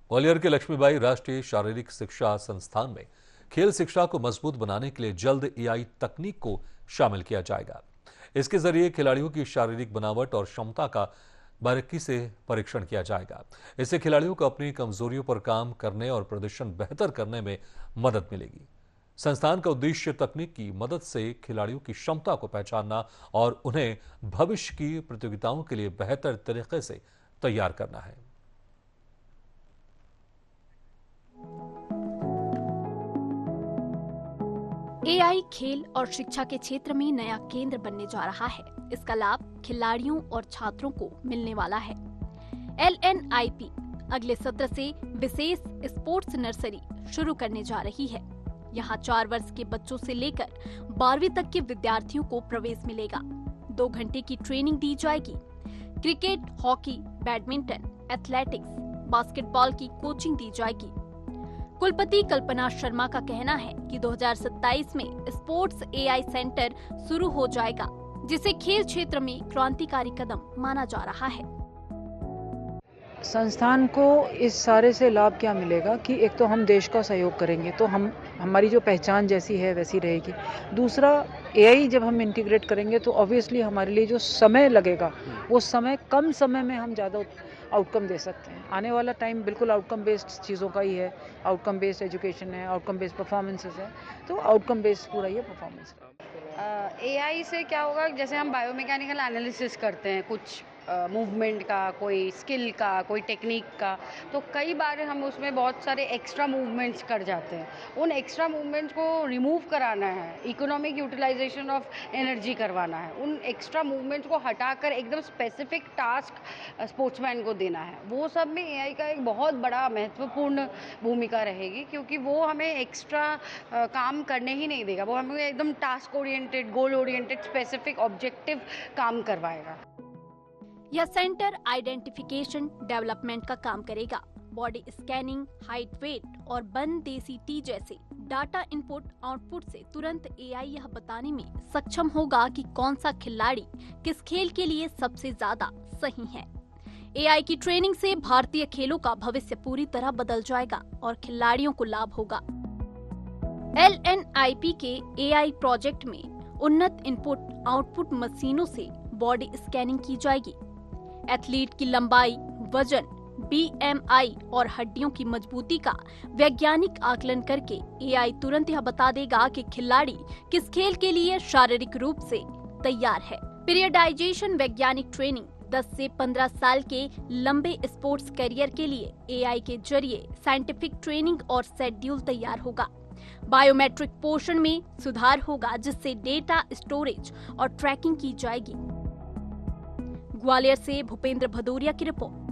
ग्वालियर के लक्ष्मीबाई राष्ट्रीय शारीरिक शिक्षा संस्थान में खेल शिक्षा को मजबूत बनाने के लिए जल्द एआई तकनीक को शामिल किया जाएगा। इसके जरिए खिलाड़ियों की शारीरिक बनावट और क्षमता का बारीकी से परीक्षण किया जाएगा। इससे खिलाड़ियों को अपनी कमजोरियों पर काम करने और प्रदर्शन बेहतर करने में मदद मिलेगी। संस्थान का उद्देश्य तकनीक की मदद से खिलाड़ियों की क्षमता को पहचानना और उन्हें भविष्य की प्रतियोगिताओं के लिए बेहतर तरीके से तैयार करना है। एआई खेल और शिक्षा के क्षेत्र में नया केंद्र बनने जा रहा है। इसका लाभ खिलाड़ियों और छात्रों को मिलने वाला है। LNIP अगले सत्र से विशेष स्पोर्ट्स नर्सरी शुरू करने जा रही है। यहाँ 4 वर्ष के बच्चों से लेकर 12वीं तक के विद्यार्थियों को प्रवेश मिलेगा। 2 घंटे की ट्रेनिंग दी जाएगी। Cricket, hockey, badminton, athletics, basketball की कोचिंग दी जाएगी। कुलपति कल्पना शर्मा का कहना है कि 2027 में स्पोर्ट्स एआई सेंटर शुरू हो जाएगा, जिसे खेल क्षेत्र में क्रांतिकारी कदम माना जा रहा है। संस्थान को इस सारे से लाभ क्या मिलेगा कि एक तो हम देश का सहयोग करेंगे, तो हमारी जो पहचान जैसी है वैसी रहेगी। दूसरा, एआई जब हम इंटीग्रेट करेंगे तो ऑब्वियसली हमारे लिए जो समय लगेगा वो समय कम समय में हम ज़्यादा आउटकम दे सकते हैं। आने वाला टाइम बिल्कुल आउटकम बेस्ड चीज़ों का ही है। आउटकम बेस्ड एजुकेशन है, आउटकम बेस्ड परफॉर्मेंसेस है, तो आउटकम बेस्ड पूरा ये परफॉर्मेंस है। एआई से क्या होगा, जैसे हम बायोमैकेनिकल एनालिसिस करते हैं कुछ मूवमेंट का, कोई स्किल का, कोई टेक्निक का, तो कई बार हम उसमें बहुत सारे एक्स्ट्रा मूवमेंट्स कर जाते हैं। उन एक्स्ट्रा मूवमेंट्स को रिमूव कराना है, इकोनॉमिक यूटिलाइजेशन ऑफ एनर्जी करवाना है। उन एक्स्ट्रा मूवमेंट्स को हटाकर एकदम स्पेसिफिक टास्क स्पोर्ट्समैन को देना है। वो सब में एआई का एक बहुत बड़ा महत्वपूर्ण भूमिका रहेगी, क्योंकि वो हमें एक्स्ट्रा काम करने ही नहीं देगा। वो हमें एकदम task oriented, goal oriented, specific objective काम करवाएगा। यह सेंटर आइडेंटिफिकेशन डेवलपमेंट का काम करेगा। बॉडी स्कैनिंग, हाइट, वेट और बन-देसी टी जैसे डाटा इनपुट आउटपुट से तुरंत एआई यह बताने में सक्षम होगा कि कौन सा खिलाड़ी किस खेल के लिए सबसे ज्यादा सही है। एआई की ट्रेनिंग से भारतीय खेलों का भविष्य पूरी तरह बदल जाएगा और खिलाड़ियों को लाभ होगा। LNIP के एआई प्रोजेक्ट में उन्नत इनपुट आउटपुट मशीनों से बॉडी स्कैनिंग की जाएगी। एथलीट की लंबाई, वजन, BMI और हड्डियों की मजबूती का वैज्ञानिक आकलन करके एआई तुरंत यह बता देगा कि खिलाड़ी किस खेल के लिए शारीरिक रूप से तैयार है। पीरियडाइजेशन वैज्ञानिक ट्रेनिंग 10 से 15 साल के लंबे स्पोर्ट्स करियर के लिए एआई के जरिए साइंटिफिक ट्रेनिंग और शेड्यूल तैयार होगा। बायोमेट्रिक पोषण में सुधार होगा, जिससे डेटा स्टोरेज और ट्रैकिंग की जाएगी। ग्वालियर से भूपेंद्र भदौरिया की रिपोर्ट।